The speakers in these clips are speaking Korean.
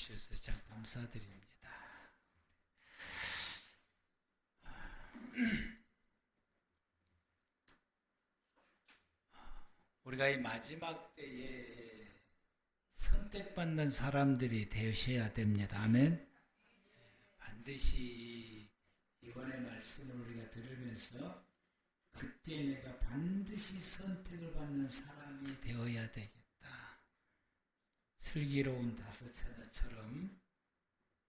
주셔서 참 감사드립니다. 우리가 이 마지막 때에 선택받는 사람들이 되셔야 됩니다. 아멘. 반드시 이번에 말씀을 우리가 들으면서 그때 내가 반드시 선택을 받는 사람이 되어야 되겠다. 슬기로운 5처녀처럼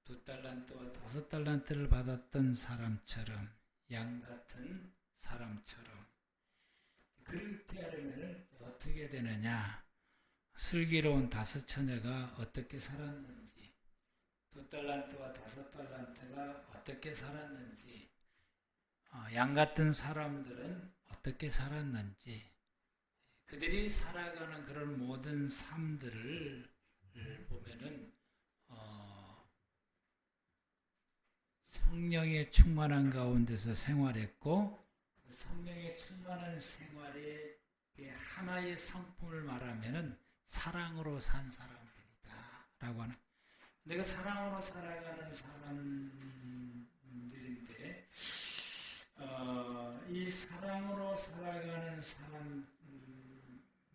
2달란트와 5달란트를 받았던 사람처럼, 양 같은 사람처럼. 그렇게 하려면 어떻게 되느냐? 슬기로운 5처녀가 어떻게 살았는지, 2달란트와 5달란트가 어떻게 살았는지, 양 같은 사람들은 어떻게 살았는지, 그들이 살아가는 그런 모든 삶들을 보면은 성령의 충만한 가운데서 생활했고, 그 성령의 충만한 생활의 하나의 성품을 말하면은 사랑으로 산 사람들이다라고 하는. 내가 사랑으로 살아가는 사람들인데, 이 사랑으로 살아가는 사람,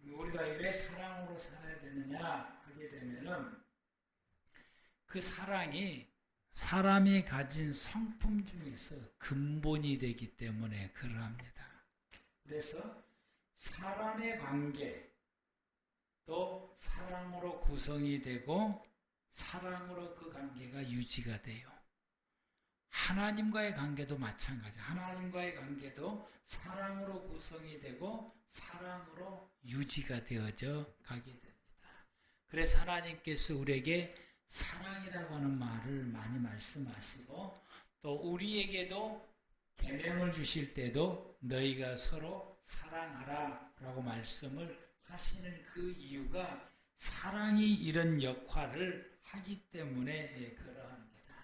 우리가 왜 사랑으로 살아야 되느냐 하게 되면은 그 사랑이 사람이 가진 성품 중에서 근본이 되기 때문에 그러합니다. 그래서 사람의 관계 또 사랑으로 구성이 되고 사랑으로 그 관계가 유지가 돼요. 하나님과의 관계도 마찬가지. 하나님과의 관계도 사랑으로 구성이 되고 사랑으로 유지가 되어져 가게 됩니다. 그래서 하나님께서 우리에게 사랑이라고 하는 말을 많이 말씀하시고, 또 우리에게도 계명을 주실 때도 너희가 서로 사랑하라 라고 말씀을 하시는 그 이유가 사랑이 이런 역할을 하기 때문에 그러합니다.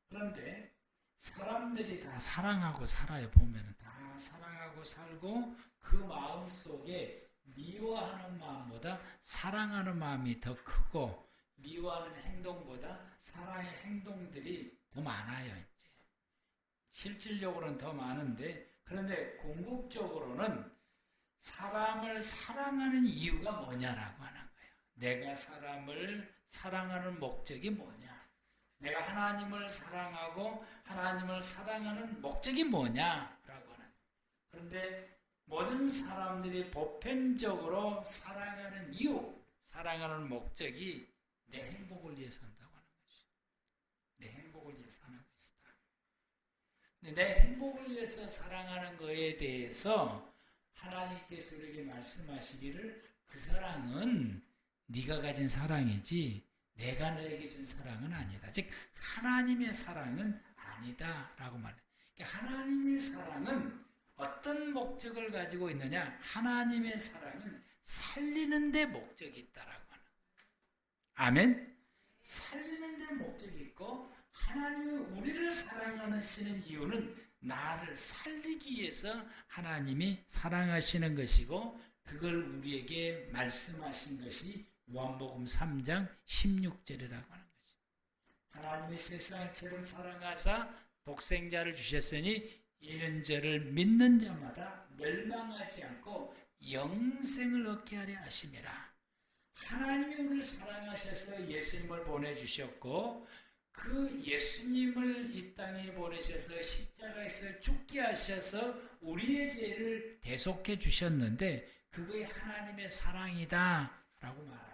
그런데 사람들이 다 사랑하고 살아요. 보면 다 사랑하고 살고 그 마음 속에 미워하는 마음보다 사랑하는 마음이 더 크고, 미워하는 행동보다 사랑의 행동들이 더 많아요. 이제 실질적으로는 더 많은데, 그런데 궁극적으로는 사람을 사랑하는 이유가 뭐냐라고 하는 거예요. 내가 사람을 사랑하는 목적이 뭐냐? 내가 하나님을 사랑하고 하나님을 사랑하는 목적이 뭐냐라고 하는 거예요. 그런데 모든 사람들이 보편적으로 사랑하는 이유, 사랑하는 목적이 내 행복을 위해서 한다고 하는 것이죠. 내 행복을 위해서 하는 것이다. 근데 내 행복을 위해서 사랑하는 것에 대해서 하나님께서 우리에게 말씀하시기를 그 사랑은 네가 가진 사랑이지 내가 너에게 준 사랑은 아니다. 즉 하나님의 사랑은 아니다 라고 말해요. 그러니까 하나님의 사랑은 어떤 목적을 가지고 있느냐? 하나님의 사랑은 살리는 데 목적이 있다라고. 아멘. 살리는 데 목적이 있고, 하나님이 우리를 사랑하시는 이유는 나를 살리기 위해서 하나님이 사랑하시는 것이고, 그걸 우리에게 말씀하신 것이 요한복음 3장 16절이라고 하는 것입니다. 하나님이 세상을 처럼 사랑하사 독생자를 주셨으니 이는 저를 믿는 자마다 멸망하지 않고 영생을 얻게 하려 하심이라. 하나님이 우리를 사랑하셔서 예수님을 보내주셨고, 그 예수님을 이 땅에 보내셔서 십자가에서 죽게 하셔서 우리의 죄를 대속해 주셨는데, 그것이 하나님의 사랑이다 라고 말합니다.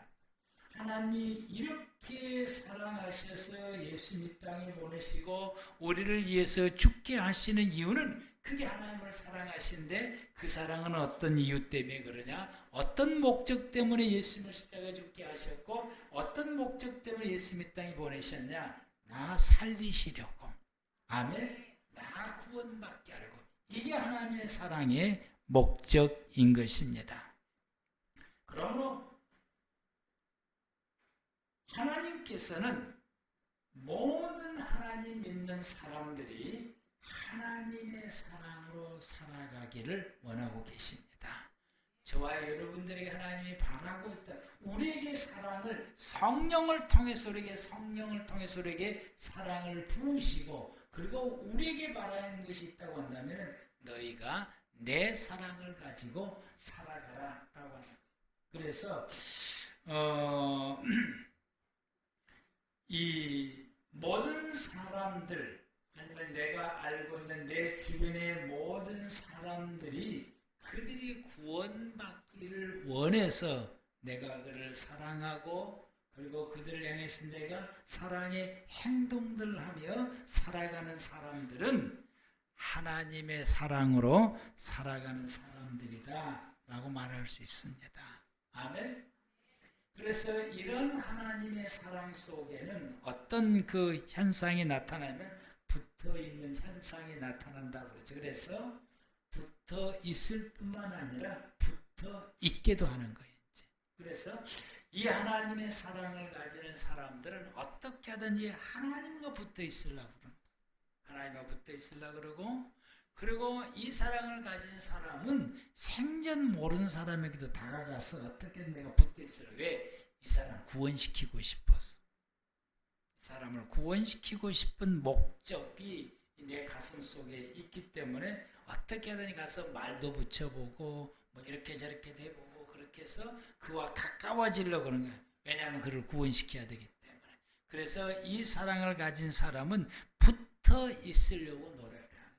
하나님이 이렇게 사랑하셔서 예수님 이 땅에 보내시고 우리를 위해서 죽게 하시는 이유는 그게 하나님을 사랑하신데, 그 사랑은 어떤 이유 때문에 그러냐? 어떤 목적 때문에 예수님을 십자가에 죽게 하셨고 어떤 목적 때문에 예수님 이 땅에 보내셨냐? 나 살리시려고. 아멘. 나 구원받게 하려고. 이게 하나님의 사랑의 목적인 것입니다. 그러므로 하나님께서는 모든 하나님 믿는 사람들이 하나님의 사랑으로 살아가기를 원하고 계십니다. 저와 여러분들에게 하나님이 바라고 있다. 우리에게 사랑을 성령을 통해서 우리에게 사랑을 부으시고 그리고 우리에게 바라는 것이 있다고 한다면 너희가 내 사랑을 가지고 살아가라 라고 합니다. 그래서 이 모든 사람들 아니면 내가 알고 있는 내 주변의 모든 사람들이 그들이 구원받기를 원해서 내가 그를 사랑하고 그리고 그들을 향해서 내가 사랑의 행동들을 하며 살아가는 사람들은 하나님의 사랑으로 살아가는 사람들이다 라고 말할 수 있습니다. 아멘. 그래서 이런 하나님의 사랑 속에는 어떤 그 현상이 나타나면 붙어있는 현상이 나타난다고 그러죠. 그래서 붙어 있을 뿐만 아니라 붙어 있게도 하는 거예요. 이제. 그래서 이 하나님의 사랑을 가지는 사람들은 어떻게 하든지 하나님과 붙어 있으려고 그러는 거예요. 하나님과 붙어 있으려고 그러고 그리고 이 사랑을 가진 사람은 생전 모르는 사람에게도 다가가서 어떻게든 내가 붙어 있으려. 왜? 이 사람 구원시키고 싶어서. 이 사람을 구원시키고 싶은 목적이 내 가슴 속에 있기 때문에 어떻게 하든 가서 말도 붙여보고 뭐 이렇게 저렇게 해보고 그렇게 해서 그와 가까워지려고 그러는 거예요. 왜냐하면 그를 구원시켜야 되기 때문에. 그래서 이 사랑을 가진 사람은 붙어 있으려고 노력하는 거예요.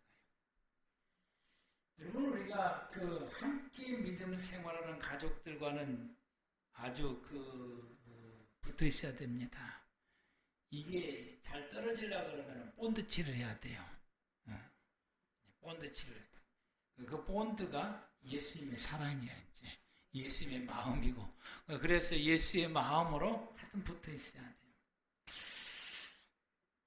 여러분 우리가 그 함께 믿음 생활하는 가족들과는 아주 붙어 있어야 됩니다. 이게 잘 떨어지려고 그러면 본드칠을 해야 돼요. 본드칠을. 그 본드가 예수님의 사랑이야, 이제. 예수님의 마음이고. 그래서 예수의 마음으로 하여튼 붙어 있어야 돼요.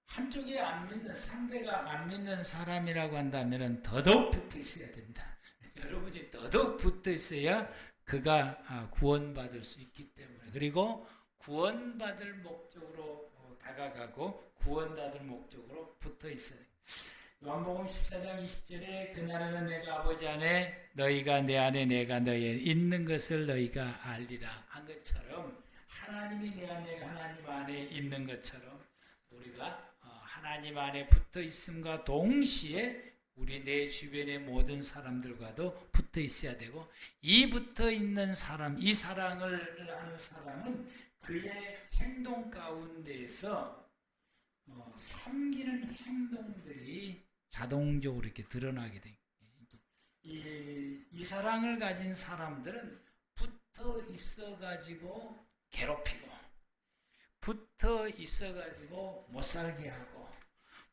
한쪽에 안 믿는, 상대가 안 믿는 사람이라고 한다면 더더욱 붙어 있어야 됩니다. 여러분이 더더욱 붙어 있어야 그가 구원받을 수 있기 때문에. 그리고 구원받을 목적으로 다가가고 구원받을 목적으로 붙어 있어요. 요한복음 14장 20절에 그날에는 내가 아버지 안에 너희가 내 안에 내가 너희에 있는 것을 너희가 알리라 한 것처럼 하나님이 내 안에 하나님 안에 있는 것처럼 우리가 하나님 안에 붙어 있음과 동시에 우리 내 주변의 모든 사람들과도 붙어 있어야 되고 이 붙어 있는 사람, 이 사랑을 하는 사람은 그의 행동 가운데에서 섬기는 행동들이 자동적으로 이렇게 드러나게 돼요. 이 사랑을 가진 사람들은 붙어 있어가지고 괴롭히고, 붙어 있어가지고 못 살게 하고,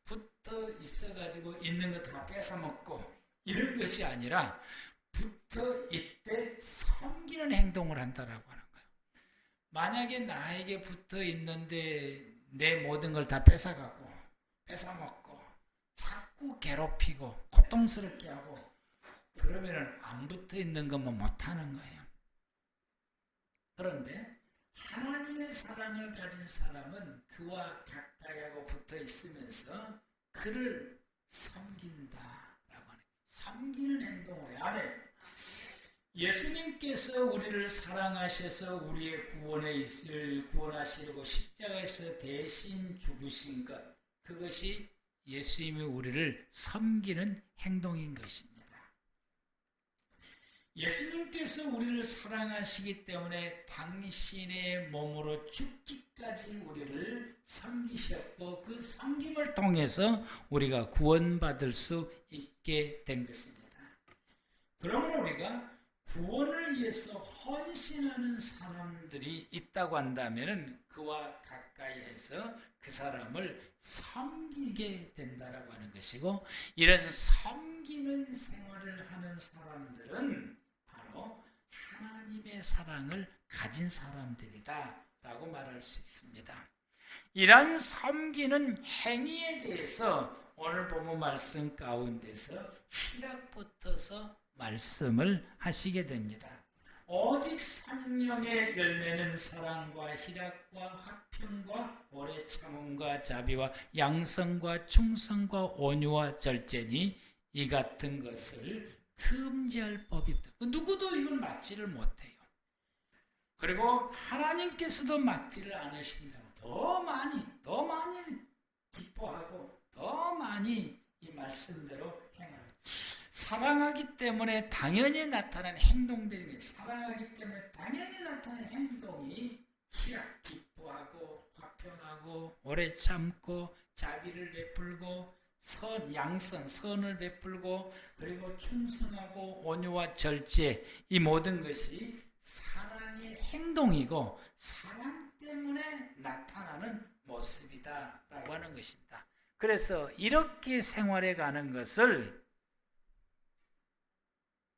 붙어 있어가지고 있는 거 다 뺏어먹고, 이런 것이 아니라 붙어 있되 섬기는 행동을 한다라고 하는 거예요. 만약에 나에게 붙어 있는데 내 모든 걸 다 뺏어가고, 뺏어먹고, 자꾸 괴롭히고, 고통스럽게 하고, 그러면은 안 붙어 있는 것만 못하는 거예요. 그런데 하나님의 사랑을 가진 사람은 그와 가까이하고 붙어 있으면서 그를 섬긴다라고 하는, 섬기는 행동을 해요. 아멘. 예수님께서 우리를 사랑하셔서 우리의 구원하시려고 십자가에서 대신 죽으신 것, 그것이 예수님이 우리를 섬기는 행동인 것입니다. 예수님께서 우리를 사랑하시기 때문에 당신의 몸으로 죽기까지 우리를 섬기셨고 그 섬김을 통해서 우리가 구원받을 수 있게 된 것입니다. 그러므로 우리가 구원을 위해서 헌신하는 사람들이 있다고 한다면 그와 가까이해서 그 사람을 섬기게 된다라고 하는 것이고, 이런 섬기는 생활을 하는 사람들은 바로 하나님의 사랑을 가진 사람들이다 라고 말할 수 있습니다. 이러한 섬기는 행위에 대해서 오늘 본문 말씀 가운데서 희락부터서 말씀을 하시게 됩니다. 오직 성령의 열매는 사랑과 희락과 화평과 오래 참음과 자비와 양성과 충성과 온유와 절제니 이 같은 것을 금지할 법이 없다. 누구도 이걸 막지를 못해요. 그리고 하나님께서도 막지를 않으신다고 더 많이 기뻐하고 더 많이 이 말씀대로 행하고, 사랑하기 때문에 당연히 나타나는 행동들이, 사랑하기 때문에 당연히 나타나는 행동이 희락, 기뻐하고 화평하고 오래 참고 자비를 베풀고 양선, 선을 베풀고, 그리고 충성하고 온유와 절제, 이 모든 것이 사랑의 행동이고 사랑 때문에 나타나는 모습이다 라고 하는 것입니다. 그래서 이렇게 생활해 가는 것을,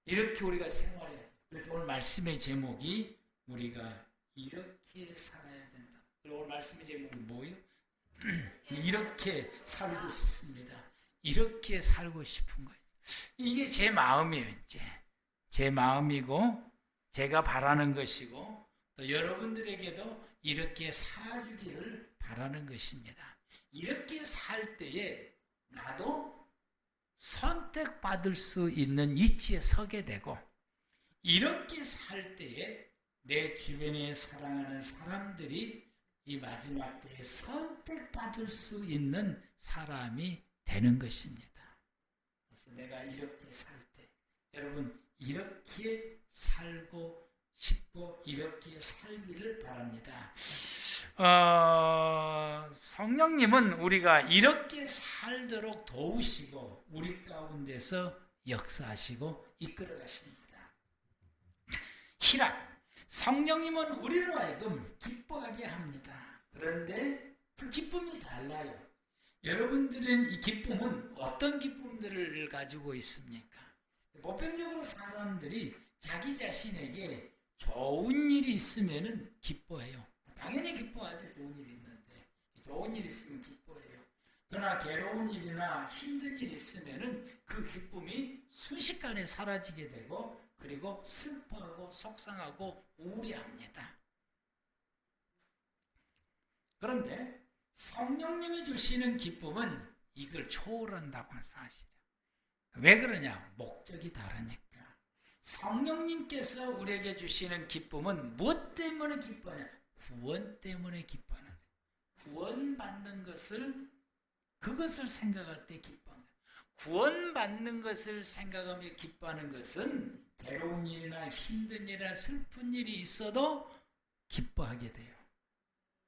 이렇게 우리가 생활해야 돼요. 그래서 오늘 말씀의 제목이 우리가 이렇게 살아야 된다. 그리고 오늘 말씀의 제목이 뭐예요? 이렇게 살고 싶습니다. 이렇게 살고 싶은 거예요. 이게 제 마음이에요. 이제 제 마음이고 제가 바라는 것이고, 또 여러분들에게도 이렇게 살아주기를 바라는 것입니다. 이렇게 살 때에 나도 선택받을 수 있는 위치에 서게 되고, 이렇게 살 때에 내 주변에 사랑하는 사람들이 이 마지막 때에 선택받을 수 있는 사람이 되는 것입니다. 그래서 내가 이렇게 살 때, 여러분 이렇게 살고 싶고 이렇게 살기를 바랍니다. 성령님은 우리가 이렇게 살도록 도우시고 우리 가운데서 역사하시고 이끌어 가십니다. 희락, 성령님은 우리로 하여금 기뻐하게 합니다. 그런데 그 기쁨이 달라요. 여러분들은 이 기쁨은 어떤 기쁨들을 가지고 있습니까? 보편적으로 사람들이 자기 자신에게 좋은 일이 있으면 기뻐해요. 당연히 기뻐하죠. 좋은 일이 있는데. 좋은 일이 있으면 기뻐해요. 그러나 괴로운 일이나 힘든 일이 있으면 그 기쁨이 순식간에 사라지게 되고, 그리고 슬퍼하고 속상하고 우울해합니다. 그런데 성령님이 주시는 기쁨은 이걸 초월한다고 하는 사실이에요. 왜 그러냐? 목적이 다르니까. 성령님께서 우리에게 주시는 기쁨은 무엇 때문에 기뻐하냐? 구원 때문에 기뻐하는 거예요. 구원받는 것을, 그것을 생각할 때 기뻐하는 거예요. 구원받는 것을 생각하며 기뻐하는 것은 괴로운 일이나 힘든 일이나 슬픈 일이 있어도 기뻐하게 돼요.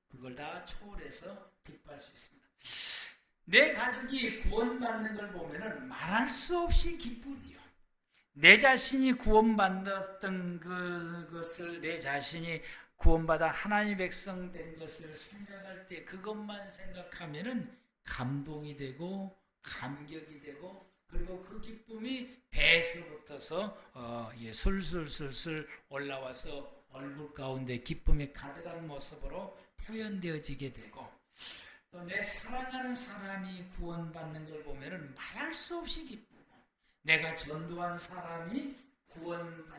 그걸 다 초월해서 기뻐할 수 있습니다. 내 가족이 구원받는 걸 보면은 말할 수 없이 기쁘지요. 내 자신이 구원받았던 그것을, 내 자신이 구원받아 하나님의 백성 된 것을 생각할 때, 그것만 생각하면은 감동이 되고 감격이 되고, 그리고 그 기쁨이 배에서 붙어서 술술술술 올라와서 얼굴 가운데 기쁨이 가득한 모습으로 표현되어지게 되고, 또 내 사랑하는 사람이 구원받는 걸 보면은 말할 수 없이 기쁘고, 내가 전도한 사람이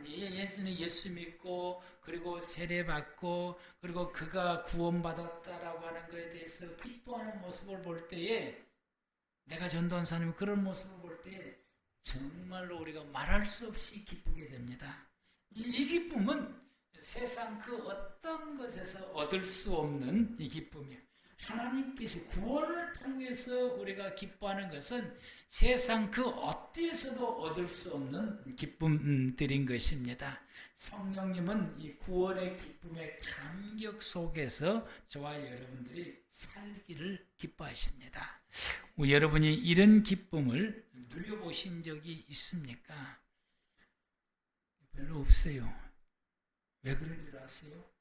예수는 예수 믿고 그리고 세례받고 그리고 그가 구원받았다라고 하는 것에 대해서 기뻐하는 모습을 볼 때에, 내가 전도한 사람이 그런 모습을 볼 때 정말로 우리가 말할 수 없이 기쁘게 됩니다. 이 기쁨은 세상 그 어떤 것에서 얻을 수 없는 이 기쁨이에요. 하나님께서 구원을 통해서 우리가 기뻐하는 것은 세상 그 어디에서도 얻을 수 없는 기쁨들인 것입니다. 성령님은 이 구원의 기쁨의 감격 속에서 저와 여러분들이 살기를 기뻐하십니다. 여러분이 이런 기쁨을 누려보신 적이 있습니까? 별로 없어요. 왜 그런 줄 아세요?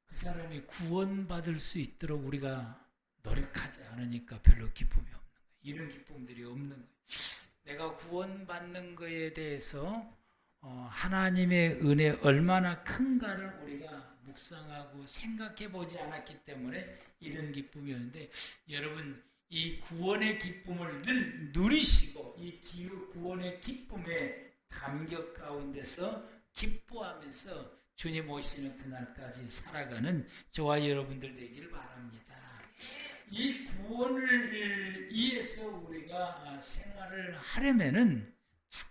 그 사람이 구원받을 수 있도록 우리가 노력하지 않으니까 별로 기쁨이 없는 거예요. 이런 기쁨들이 없는 거예요. 내가 구원받는 것에 대해서 하나님의 은혜 얼마나 큰가를 우리가 묵상하고 생각해 보지 않았기 때문에 이런 기쁨이 없는데, 여러분 이 구원의 기쁨을 늘 누리시고 이 구원의 기쁨의 감격 가운데서 기뻐하면서 주님 오시는 그날까지 살아가는 저와 여러분들 되기를 바랍니다. 이 구원을 위해서 우리가 생활을 하려면은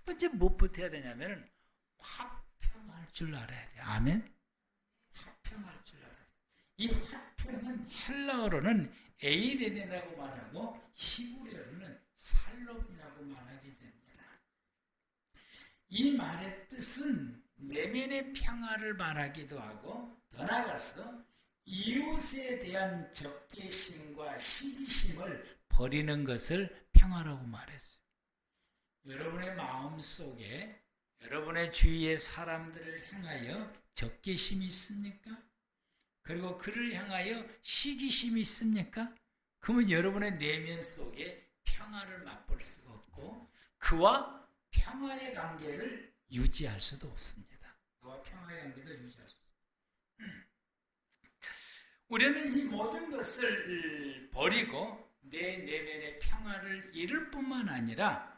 첫 번째 무엇부터 해야 되냐면은 화평할 줄 알아야 돼요. 아멘? 화평할 줄 알아야 돼요. 이 화평은 헬라어로는 에이렌이라고 말하고 히브리어로는 살롬이라고 말하게 됩니다. 이 말의 뜻은 내면의 평화를 말하기도 하고 더 나아가서 이웃에 대한 적개심과 시기심을 버리는 것을 평화라고 말했어요. 여러분의 마음속에 여러분의 주위의 사람들을 향하여 적개심이 있습니까? 그리고 그를 향하여 시기심이 있습니까? 그러면 여러분의 내면 속에 평화를 맛볼 수가 없고 그와 평화의 관계를 유지할 수도 없습니다. 그와 평화의 관계도 유지할 수 없습니다. 우리는 이 모든 것을 버리고 내 내면의 평화를 잃을 뿐만 아니라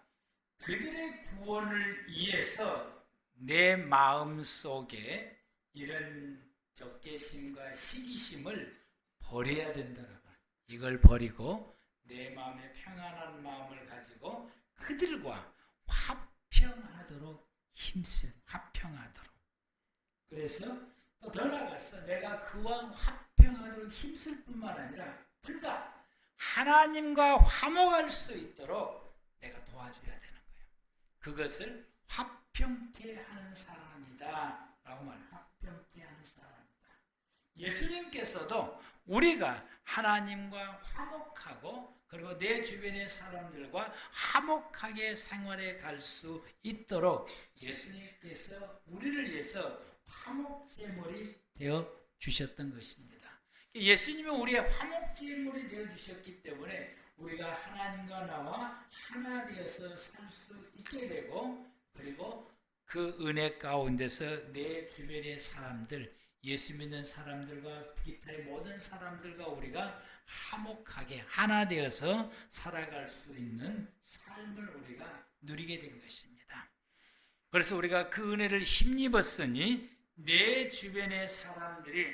그들의 구원을 위해서 내 마음 속에 이런 적개심과 시기심을 버려야 된다라고. 이걸 버리고 내 마음에 평안한 마음을 가지고 그들과 화평하도록 힘쓰. 화평하도록. 그래서 또 더 나아가서 내가 그와 화평하도록 힘쓸 뿐만 아니라 그가 하나님과 화목할 수 있도록 내가 도와줘야 되는 거예요. 그것을 화평케 하는 사람이다 라고 말해요. 화평케 하는 사람이다. 예수님께서도 우리가 하나님과 화목하고 그리고 내 주변의 사람들과 화목하게 생활해 갈 수 있도록 예수님께서 우리를 위해서 화목제물이 되어 주셨던 것입니다. 예수님이 우리의 화목제물이 되어 주셨기 때문에 우리가 하나님과 나와 하나 되어서 살 수 있게 되고 그리고 그 은혜 가운데서 내 주변의 사람들, 예수 믿는 사람들과 기타의 모든 사람들과 우리가 화목하게 하나 되어서 살아갈 수 있는 삶을 우리가 누리게 된 것입니다. 그래서 우리가 그 은혜를 힘입었으니 내 주변의 사람들이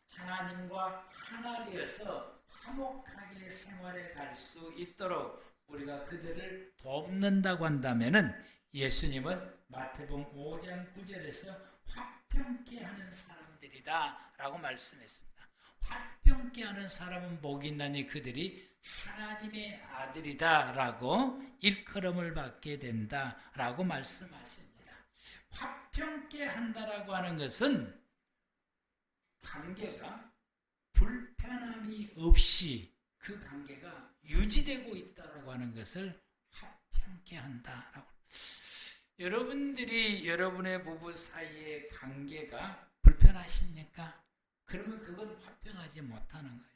하나님과 하나 되어서 화목하게 생활해 갈 수 있도록 우리가 그들을 돕는다고 한다면은 예수님은 마태복음 5장 9절에서 화평케 하는 사람들이다 라고 말씀했습니다. 화평케 하는 사람은 복이 있나니 그들이 하나님의 아들이다 라고 일컬음을 받게 된다 라고 말씀하십니다. 화평케 한다라고 하는 것은 관계가 불편함이 없이 그 관계가 유지되고 있다라고 하는 것을 화평케 한다라고. 여러분들이 여러분의 부부 사이의 관계가 불편하십니까? 그러면 그건 화평하지 못하는 거예요.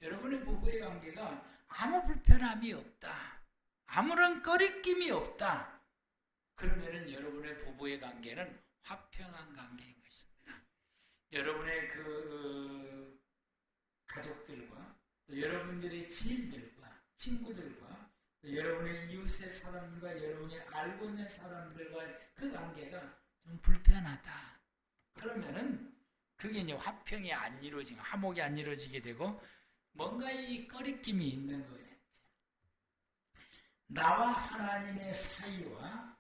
여러분의 부부의 관계가 아무 불편함이 없다. 아무런 꺼리낌이 없다. 그러면은 여러분의 부부의 관계는 화평한 관계인 것입니다. 여러분의 그 가족들과 또 여러분들의 지인들과 친구들과 또 여러분의 이웃의 사람들과 여러분이 알고 있는 사람들과 그 관계가 좀 불편하다. 그러면은 그게 이제 화평이 안 이루어지고 화목이 안 이루어지게 되고 뭔가 이 꺼리낌이 있는 거예요. 나와 하나님의 사이와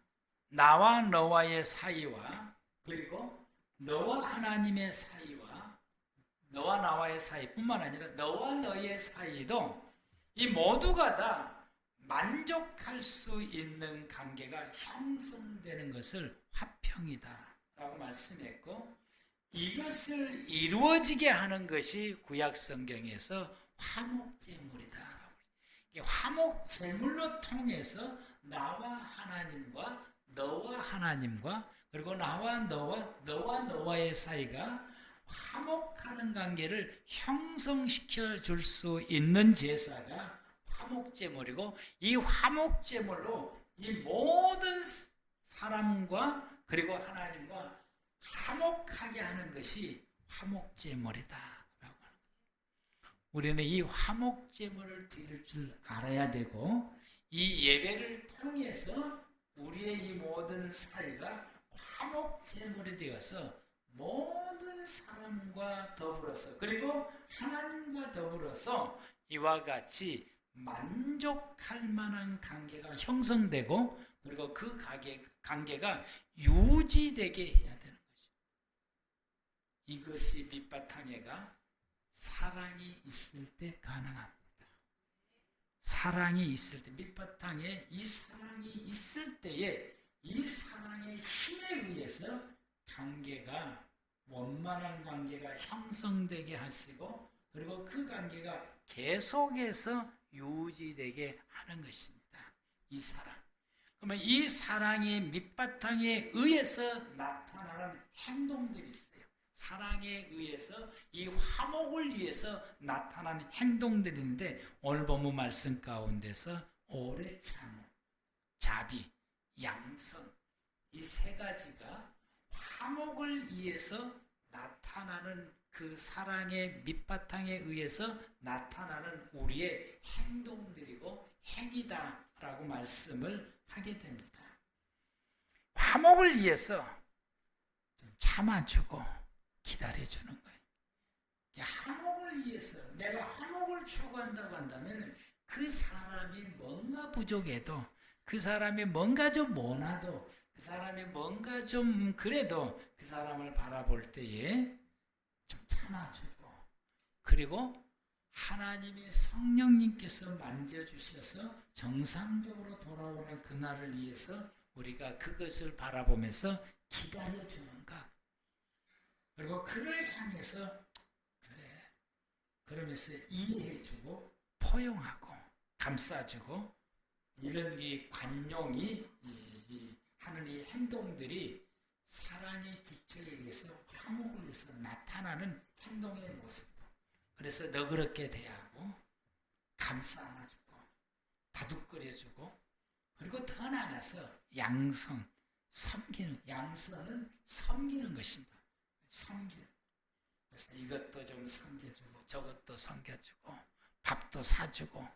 나와 너와의 사이와 그리고 너와 하나님의 사이와 너와 나와의 사이뿐만 아니라 너와 너의 사이도 이 모두가 다 만족할 수 있는 관계가 형성되는 것을 화평이다 라고 말씀했고 이것을 이루어지게 하는 것이 구약 성경에서 화목제물이다. 화목제물로 통해서 나와 하나님과 너와 하나님과 그리고 나와 너와의 사이가 화목하는 관계를 형성시켜 줄 수 있는 제사가 화목제물이고 이 화목제물로 이 모든 사람과 그리고 하나님과 화목하게 하는 것이 화목제물이다. 우리는 이 화목제물을 드릴 줄 알아야 되고 이 예배를 통해서 우리의 이 모든 사이가 화목제물이 되어서 모든 사람과 더불어서 그리고 하나님과 더불어서 이와 같이 만족할 만한 관계가 형성되고 그리고 그 관계가 유지되게 해야 되는 거죠. 이것이 밑바탕에가 사랑이 있을 때 가능합니다. 사랑이 있을 때, 밑바탕에 이 사랑이 있을 때에 이 사랑의 힘에 의해서 관계가, 원만한 관계가 형성되게 하시고 그리고 그 관계가 계속해서 유지되게 하는 것입니다. 이 사랑. 그러면 이 사랑의 밑바탕에 의해서 나타나는 행동들이 있어요. 사랑에 의해서, 이 화목을 위해서 나타나는 행동들이 있는데 오늘 본문 말씀 가운데서 오래 참음, 자비, 양선, 이 세 가지가 화목을 위해서 나타나는 그 사랑의 밑바탕에 의해서 나타나는 우리의 행동들이고 행위다라고 말씀을 하게 됩니다. 화목을 위해서 좀 참아주고 기다려주는 거예요. 화목을 위해서, 내가 화목을 추구한다고 한다면 그 사람이 뭔가 부족해도, 그 사람이 뭔가 좀 못나도, 그 사람이 뭔가 좀 그래도 그 사람을 바라볼 때에 좀 참아주고, 그리고 하나님의 성령님께서 만져주셔서 정상적으로 돌아오는 그날을 위해서 우리가 그것을 바라보면서 기다려주는 것. 그리고 그를 향해서 그래, 그러면서 이해해주고 포용하고 감싸주고, 이런 이 관용이 하는 이 행동들이 사랑의 기초에 의해서, 화목을 위해서 나타나는 행동의 모습. 그래서 너그럽게 대하고 감싸 안아주고 다독거려주고, 그리고 더 나아가서 양선, 섬기는, 양선은 섬기는 것입니다. 섬기는. 그래서 이것도 좀 섬겨주고 저것도 섬겨주고 밥도 사주고.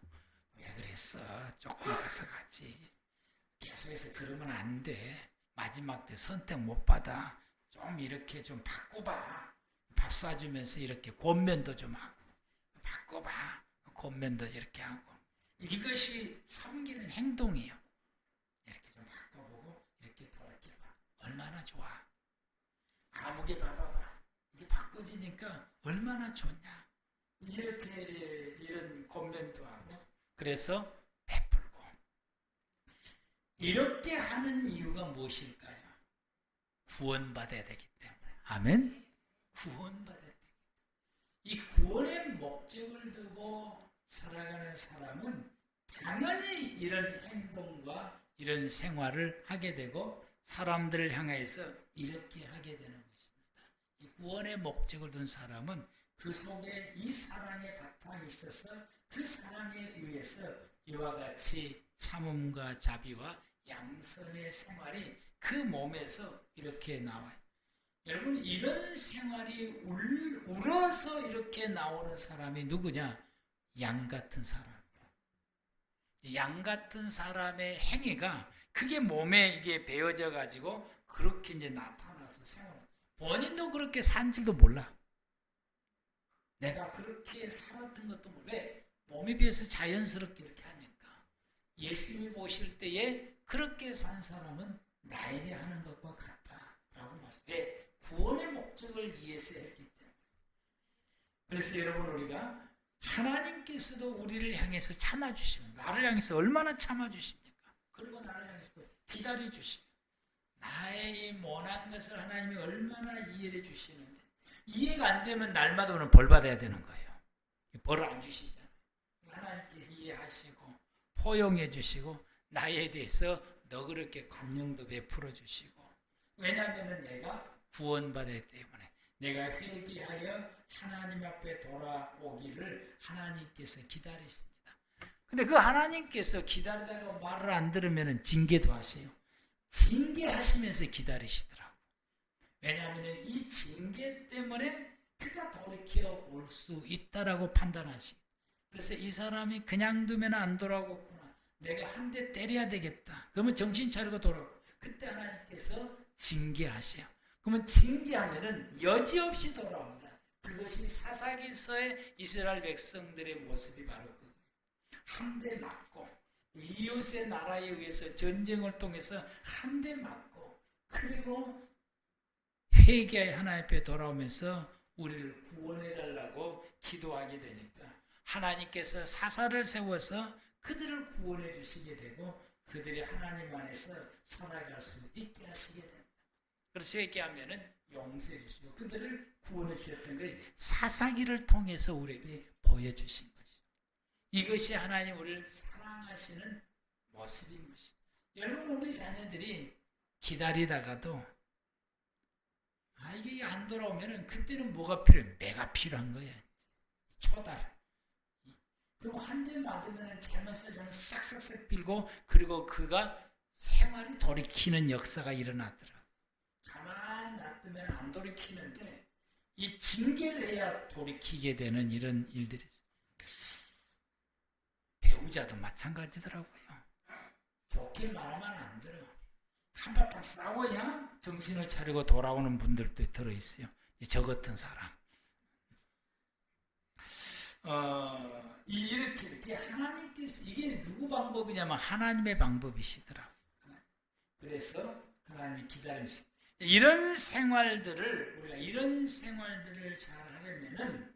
왜 그랬어? 조금 가서 가지. 계속해서 그러면 안 돼. 마지막 때 선택 못 받아. 좀 이렇게 좀 바꿔봐. 밥 사주면서 이렇게 권면도 좀 하고, 바꿔봐. 권면도 이렇게 하고. 이것이 섬기는 행동이에요. 이렇게 좀 바꿔보고 이렇게 돌이켜봐. 얼마나 좋아. 아무개 봐봐봐. 이게 바꿔지니까 얼마나 좋냐. 이렇게 이런 권면도 하고, 그래서 베풀고. 이렇게 하는 이유가 무엇일까요? 구원받아야 되기 때문에. 아멘. 구원받아야 되기 때문에. 이 구원의 목적을 두고 살아가는 사람은 당연히 이런 행동과 이런 생활을 하게 되고 사람들을 향해서 이렇게 하게 되는 것입니다. 이 구원의 목적을 둔 사람은 그 속에 이 사랑의 바탕이 있어서 그 사랑에 의해서 이와 같이 참음과 자비와 양선의 생활이 그 몸에서 이렇게 나와요. 여러분, 이런 생활이 울어서 이렇게 나오는 사람이 누구냐? 양 같은 사람이에요. 양 같은 사람의 행위가 그게 몸에 이게 배어져 가지고 그렇게 이제 나타나서 생활. 본인도 그렇게 산 줄도 몰라. 내가 그렇게 살았던 것도 몰라. 왜? 몸에 비해서 자연스럽게 이렇게 하니까. 예수님이 보실 때에 그렇게 산 사람은 나에게 하는 것과 같다라고 말씀. 왜? 구원의 목적을 위해서 했기 때문에. 그래서 여러분, 우리가 하나님께서도 우리를 향해서 참아주시면, 나를 향해서 얼마나 참아주십니까? 그리고 나를 향해서 기다려주시면, 나의 이 못난 것을 하나님이 얼마나 이해해 주시는데, 이해가 안 되면 날마다 오늘 벌 받아야 되는 거예요. 벌을 안 주시잖아요. 하나님께서 이해하시고 포용해 주시고 나에 대해서 너그럽게 관용도 베풀어 주시고. 왜냐하면 내가 구원받았기 때문에, 내가 회개하여 하나님 앞에 돌아오기를 하나님께서 기다리십니다. 근데 그 하나님께서 기다리다가 말을 안 들으면 징계도 하세요. 징계하시면서 기다리시더라고. 왜냐하면 이 징계 때문에 그가 돌이켜 올 수 있다라고 판단하시고, 그래서 이 사람이 그냥 두면 안 돌아오겠구나. 내가 한 대 때려야 되겠다. 그러면 정신 차리고 돌아오고. 그때 하나님께서 징계하세요. 그러면 징계하면은 여지없이 돌아옵니다. 그것이 사사기서의 이스라엘 백성들의 모습이 바로 그거예요. 한 대 맞고 이웃의 나라에 의해서 전쟁을 통해서 한 대 맞고 그리고 회개의 하나님 앞에 돌아오면서 우리를 구원해 달라고 기도하게 되니까 하나님께서 사사를 세워서 그들을 구원해 주시게 되고 그들이 하나님 안에서 살아갈 수 있게 하시게 됩니다. 그래서 회개하면은 용서해 주시고 그들을 구원해 주셨던 것이 사사기를 통해서 우리에게 보여주신 것이죠. 이것이 하나님 우리를 사랑하시는 모습인 것이죠. 여러분 우리 자녀들이 기다리다가도 이게 안 돌아오면은 그때는 뭐가 필요해? 매가 필요한 거야. 초달. 그리고 한 대 맞으면 잘못을 싹싹싹 빌고 그리고 그가 생활이 돌이키는 역사가 일어나더라. 가만 놔두면 안 돌이키는데 이 징계를 해야 돌이키게 되는 이런 일들이 있어요. 배우자도 마찬가지더라고요. 좋게 말하면 안 들어. 한바탕 싸워야 정신을 차리고 돌아오는 분들도 들어있어요. 저 같은 사람. 이렇게 하나님께서 이게 누구 방법이냐면 하나님의 방법이시더라고요. 그래서 하나님이 기다리면서 이런 생활들을 우리가 이런 생활들을 잘 하려면은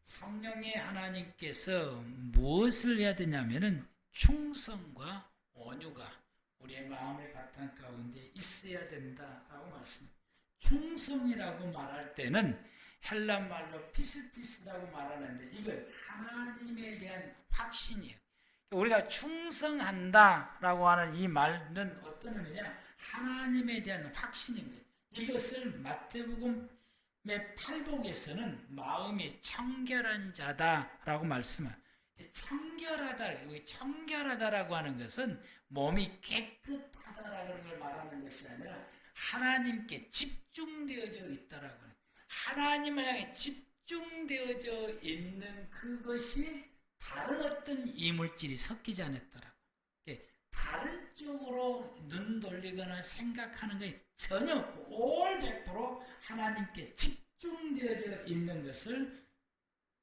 성령의 하나님께서 무엇을 해야 되냐면은 충성과 온유가 우리의 마음의 바탕 가운데 있어야 된다라고 말씀합니다. 충성이라고 말할 때는 헬라 말로 피스티스라고 말하는데 이건 하나님에 대한 확신이에요. 우리가 충성한다라고 하는 이 말은 어떤 의미냐? 하나님에 대한 확신인 거예요. 이것을 마태복음의 8복에서는 마음이 청결한 자다라고 말씀합니다. 청결하다라고 하는 것은 몸이 깨끗하다라는 걸 말하는 것이 아니라 하나님께 집중되어져 있다라고 하는 하나님을 향해 집중되어져 있는 그것이 다른 어떤 이물질이 섞이지 않았다라고. 다른 쪽으로 눈 돌리거나 생각하는 것이 전혀 없고 올 100% 하나님께 집중되어져 있는 것을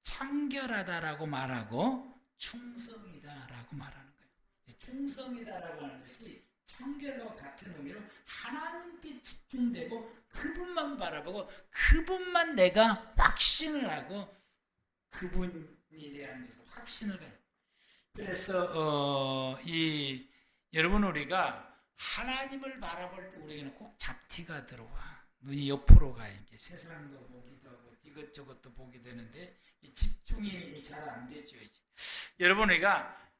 청결하다라고 말하고 충성이다라고 말하는 거예요. 충성이다라고 하는 것이 청결과 같은 의미로 하나님께 집중되고 그분만 바라보고 그분만 내가 확신을 하고 그분에 대한 것을 확신을 가요. 그래서 여러분 우리가 하나님을 바라볼 때 우리에게는 꼭 잡티가 들어와. 눈이 옆으로 가요. 세상도 보기도 하고 이것저것도 보게 되는데 집중이 잘 안 되죠. 이제. 여러분 우리가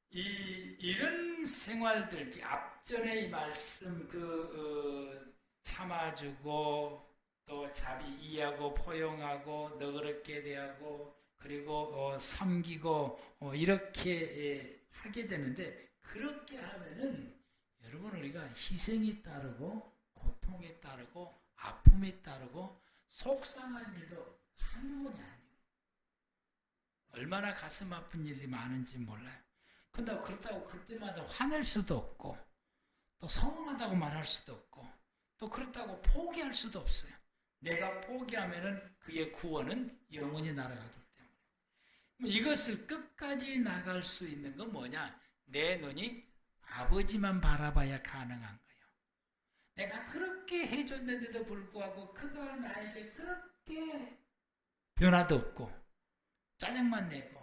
이런 생활들 앞전에 이 말씀 참아주고 또 자비 이해하고 포용하고 너그럽게 대하고 그리고 섬기고 이렇게 하게 되는데 그렇게 하면은 여러분 우리가 희생이 따르고 고통이 따르고 아픔이 따르고 속상한 일도 한두 번이 아니에요. 얼마나 가슴 아픈 일이 많은지 몰라요. 근데 그렇다고 그때마다 화낼 수도 없고 또 서운하다고 말할 수도 없고 또 그렇다고 포기할 수도 없어요. 내가 포기하면은 그의 구원은 영원히 날아가기 때문에. 이것을 끝까지 나갈 수 있는 건 뭐냐? 내 눈이 아버지만 바라봐야 가능한 거예요. 내가 그렇게 해줬는데도 불구하고 그가 나에게 그렇게 변화도 없고 짜증만 내고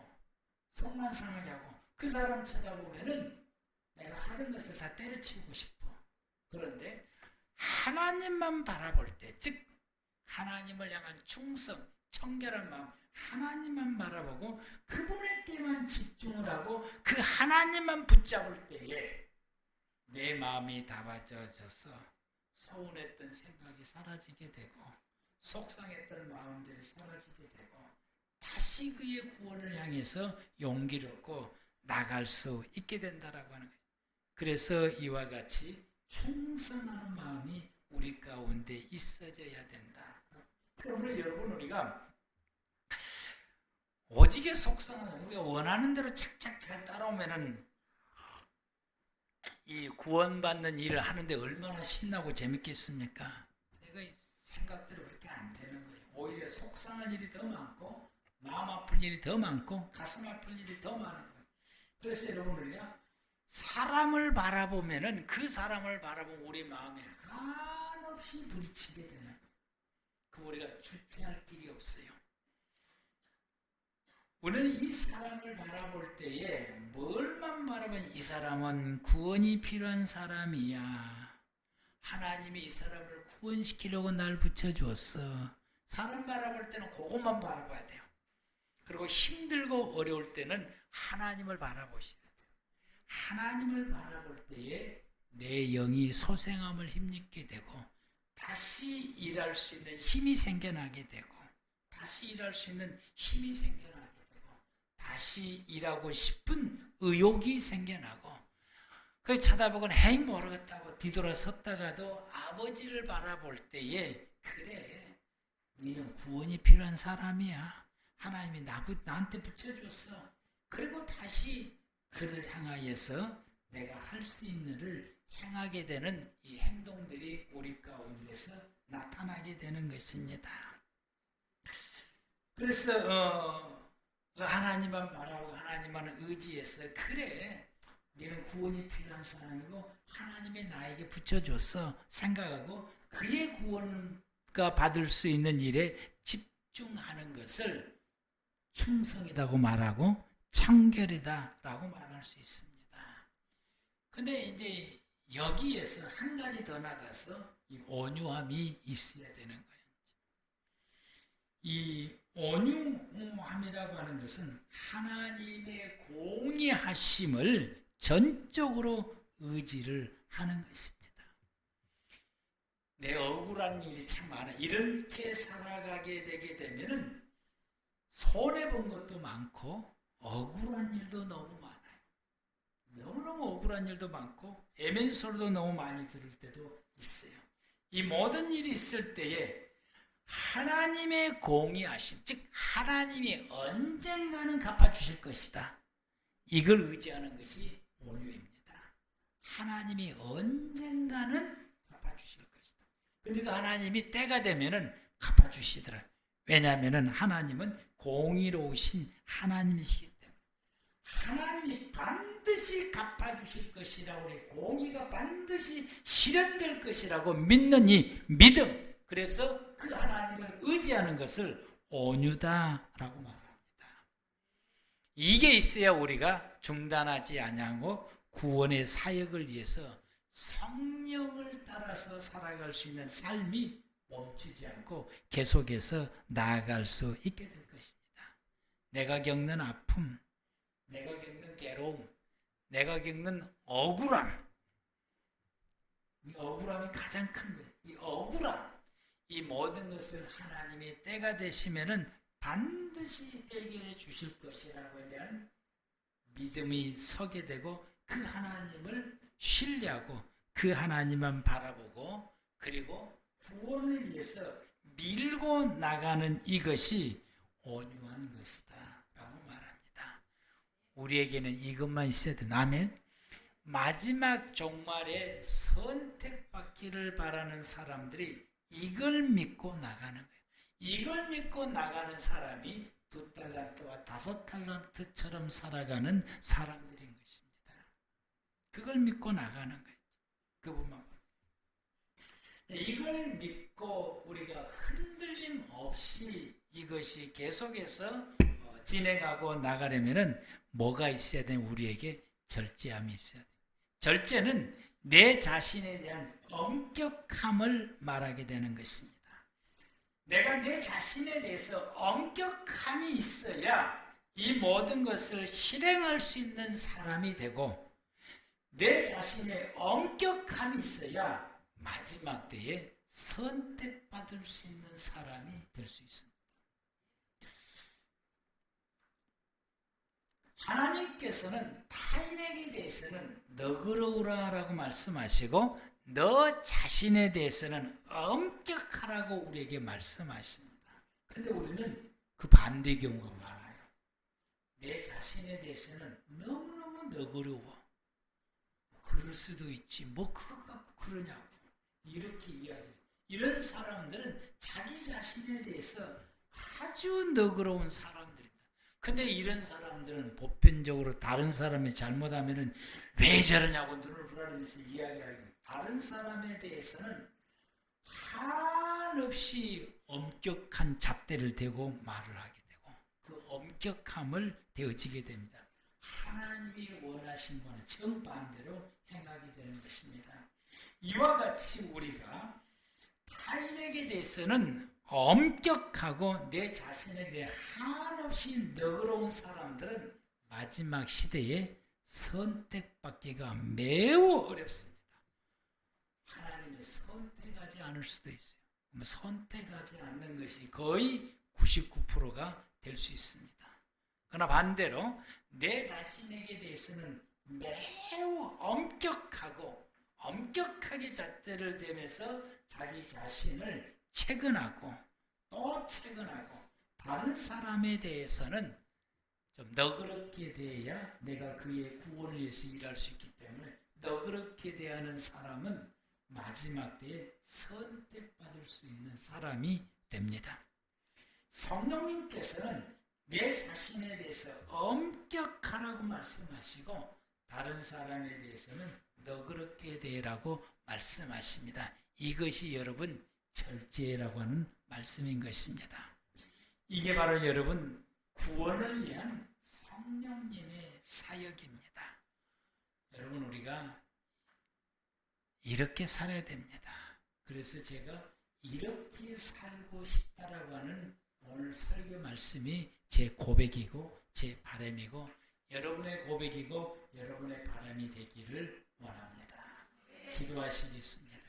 속만 상하게 하고 그 사람 쳐다보면은 내가 하던 것을 다 때려치우고 싶어. 그런데 하나님만 바라볼 때, 즉 하나님을 향한 충성, 청결한 마음, 하나님만 바라보고 그분에게만 집중을 하고 그 하나님만 붙잡을 때에 내 마음이 다봐져서 서운했던 생각이 사라지게 되고 속상했던 마음들이 사라지게 되고 다시 그의 구원을 향해서 용기를 얻고 나갈 수 있게 된다라고 하는 거예요. 그래서 이와 같이 충성하는 마음이 우리 가운데 있어져야 된다. 그러므로 여러분 우리가 오직에 속상한 우리가 원하는 대로 착착 잘 따라오면은 이 구원받는 일을 하는데 얼마나 신나고 재밌겠습니까? 내가 생각대로 그렇게 안 되는 거예요. 오히려 속상할 일이 더 많고 마음 아플 일이 더 많고 가슴 아플 일이 더 많은 거예요. 그래서 여러분 우리가 사람을 바라보면은 그 사람을 바라보면 우리 마음에 한없이 부딪히게 되는 거예요. 그 우리가 주체할 길이 없어요. 우리는 이 사람을 바라볼 때에 뭘만 바라보면 이 사람은 구원이 필요한 사람이야. 하나님이 이 사람을 구원시키려고 날 붙여주었어. 사람 바라볼 때는 그것만 바라봐야 돼요. 그리고 힘들고 어려울 때는 하나님을 바라보셔야 돼요. 하나님을 바라볼 때에 내 영이 소생함을 힘입게 되고 다시 일할 수 있는 힘이 생겨나게 되고 다시 일할 수 있는 힘이 생겨나게 되고 다시 일하고 싶은 의욕이 생겨나고 그 쳐다보고는 헤이 모르겠다고 뒤돌아섰다가도 아버지를 바라볼 때에 그래 너는 구원이 필요한 사람이야. 하나님이 나한테 붙여줬어. 그리고 다시 그를 향하여서 내가 할 수 있는 일을 행하게 되는 이 행동들이 우리 가운데서 나타나게 되는 것입니다. 그래서 하나님만 바라보고 하나님만 의지해서 그래 너는 구원이 필요한 사람이고 하나님이 나에게 붙여줬어 생각하고 그의 구원과 받을 수 있는 일에 집중하는 것을 충성이라고 말하고 청결이다라고 말할 수 있습니다. 근데 이제 여기에서 한 가지 더 나가서 이 온유함이 있어야 되는 거예요. 이 온유함이라고 하는 것은 하나님의 공의하심을 전적으로 의지를 하는 것입니다. 내 억울한 일이 참 많아. 이렇게 살아가게 되게 되면은 손해본 것도 많고 억울한 일도 너무 많아요. 너무너무 억울한 일도 많고 애면소리도 너무 많이 들을 때도 있어요. 이 모든 일이 있을 때에 하나님의 공의하심, 즉 하나님이 언젠가는 갚아주실 것이다. 이걸 의지하는 것이 온유입니다. 하나님이 언젠가는 갚아주실 것이다. 근데 그 하나님이 때가 되면은 갚아주시더라. 왜냐하면은 하나님은 공의로우신 하나님이시기 때문에 하나님이 반드시 갚아주실 것이라고 우리 공의가 반드시 실현될 것이라고 믿는 이 믿음. 그래서 그 하나님을 의지하는 것을 온유다라고 말합니다. 이게 있어야 우리가 중단하지 아니하고 구원의 사역을 위해서 성령을 따라서 살아갈 수 있는 삶이 멈추지 않고 계속해서 나아갈 수 있게 될 것입니다. 내가 겪는 아픔, 내가 겪는 괴로움, 내가 겪는 억울함, 이 억울함이 가장 큰 거예요. 이 억울함, 이 모든 것을 하나님이 때가 되시면은 반드시 해결해 주실 것이라고에 대한 믿음이 서게 되고 그 하나님을 신뢰하고 그 하나님만 바라보고 그리고 구원을 위해서 밀고 나가는 이것이 온유한 것이다 라고 말합니다. 우리에게는 이것만 있어야 돼. 아멘. 마지막 종말에 선택받기를 바라는 사람들이 이걸 믿고 나가는 거예요. 이걸 믿고 나가는 사람이 2달란트와 5달란트처럼 살아가는 사람들인 것입니다. 그걸 믿고 나가는 거예요. 그분만. 이걸 믿고 우리가 흔들림 없이 이것이 계속해서 진행하고 나가려면은 뭐가 있어야 돼? 우리에게 절제함이 있어야 돼. 절제는 내 자신에 대한 엄격함을 말하게 되는 것입니다. 내가 내 자신에 대해서 엄격함이 있어야 이 모든 것을 실행할 수 있는 사람이 되고 내 자신의 엄격함이 있어야 마지막 때에 선택받을 수 있는 사람이 될 수 있습니다. 하나님께서는 타인에게 대해서는 너그러우라라고 말씀하시고 너 자신에 대해서는 엄격하라고 우리에게 말씀하십니다. 그런데 우리는 그 반대의 경우가 많아요. 내 자신에 대해서는 너무너무 너그러워. 그럴 수도 있지. 뭐 그거 갖고 그러냐고. 이렇게 이야기해요. 이런 사람들은 자기 자신에 대해서 아주 너그러운 사람들입니다. 근데 이런 사람들은 보편적으로 다른 사람이 잘못하면은 왜 저러냐고 눈을 부라리면서 이야기하고, 다른 사람에 대해서는 한없이 엄격한 잣대를 대고 말을 하게 되고, 그 엄격함을 되어지게 됩니다. 하나님이 원하신 거는 정반대로 행하게 되는 것입니다. 이와 같이 우리가 타인에게 대해서는 엄격하고 내 자신에 대해 한없이 너그러운 사람들은 마지막 시대에 선택받기가 매우 어렵습니다. 하나님이 선택하지 않을 수도 있어요. 선택하지 않는 것이 거의 99%가 될 수 있습니다. 그러나 반대로 내 자신에게 대해서는 매우 엄격하게 잣대를 대면서 자기 자신을 채근하고 또 채근하고, 다른 사람에 대해서는 좀 너그럽게 대해야 내가 그의 구원을 위해서 일할 수 있기 때문에, 너그럽게 대하는 사람은 마지막 때에 선택받을 수 있는 사람이 됩니다. 성령님께서는 내 자신에 대해서 엄격하라고 말씀하시고 다른 사람에 대해서는 너그럽게 대라고 말씀하십니다. 이것이 여러분 절제라고 하는 말씀인 것입니다. 이게 바로 여러분 구원을 위한 성령님의 사역입니다. 여러분, 우리가 이렇게 살아야 됩니다. 그래서 제가 이렇게 살고 싶다라고 하는 오늘 설교 말씀이 제 고백이고 제 바람이고 여러분의 고백이고 여러분의 바람이 되기를 원합니다. 기도하시겠습니다.